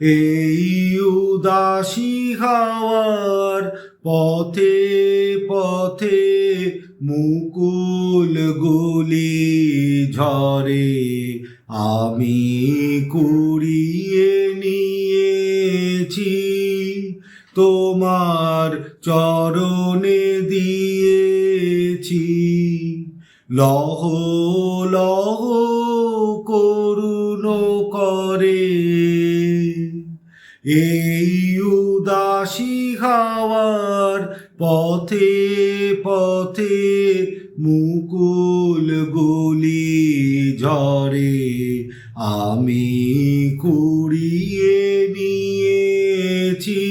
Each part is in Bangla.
এই উদাসী হাওয়ার পথে পথে মুকুল গুলি ঝরে, আমি কুড়িয়ে নিয়েছি তোমার চরণে দিয়েছি। লহ লহ করুণ করে এই উদাসী হাওয়ার পথে পথে মুকুল গুলি ঝরে, আমি কুড়িয়ে নিয়েছি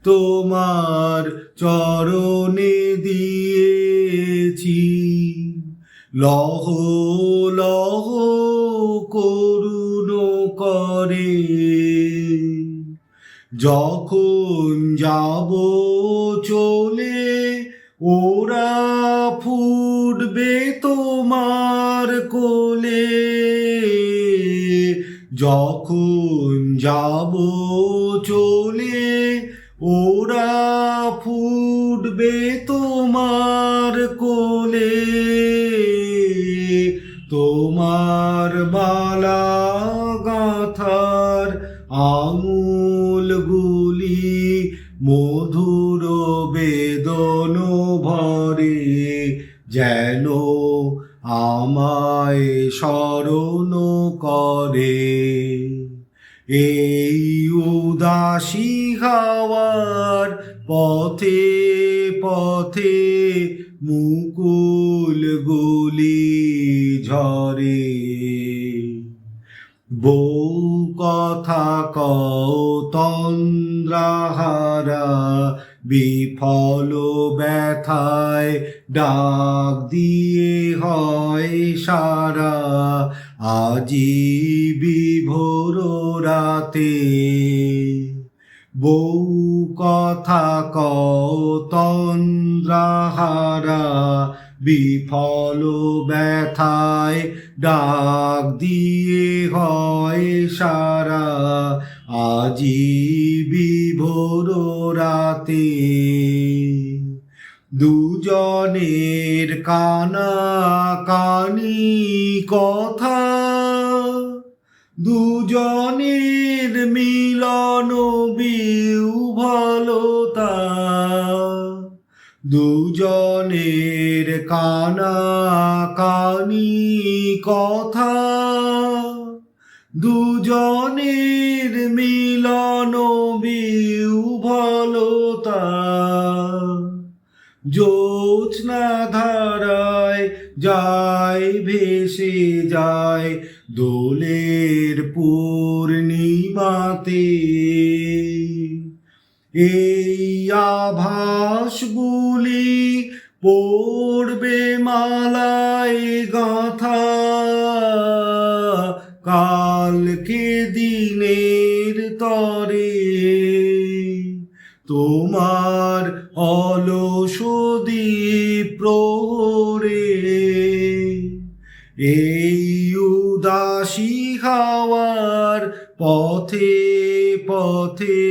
তোমার চরণে দিয়েছি। লহ লহ করুণ করে যখন যাব চলে, ওরা ফুটবে তোমার কোলে। যখন যাব চলে, ওরা ফুটবে তোমার কোলে। তোমার মালা গাঁথার আঙুলগুলি মধুর বেদন ভরে, যেন আমায় স্মরণ করে। এই উদাসী হাওয়ার পথে পথে মুকুল গুলি ঝরে। বউ কথা কও তন্দ্রাহারা, বিফল ব্যথায় ডাক দিয়ে হয় সারা। আজি বিভোর রাতে বউ কথা কও তন্দ্রাহারা, বিফল ব্যথায় ডাক দিয়ে হয় সারা। আজি বিভোর রাতে দুজনের কানা কানি কথা, দুজনের মিলন বিহ্বলতা। দুজনের কানা কানি কথা, দুজনের মিলন বিহ্বলতা। জ্যোৎস্না ধারায় যায় ভেসে যায় দোলের পূর্ণিমাতে। এই আভাসগুলি পড়বে মালায় গাঁথা, কালকে দিনের তরে তোমার অলস দ্বীপ প্রহরে। এই উদাসী হাওয়ার পথে পথে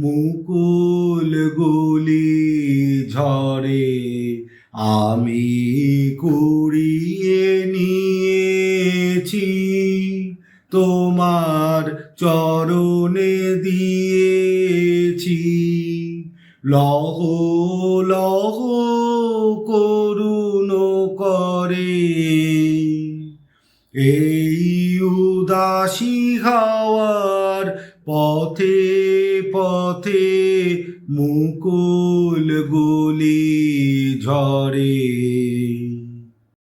মুকুল গুলি ঝরে, আমি কুড়িয়ে নিয়েছি তোমার চরণে দিয়েছি। লহ লহ করুণ করে এই উদাসী হাওয়ার পথে পথে মুকুল গুলি ঝরে।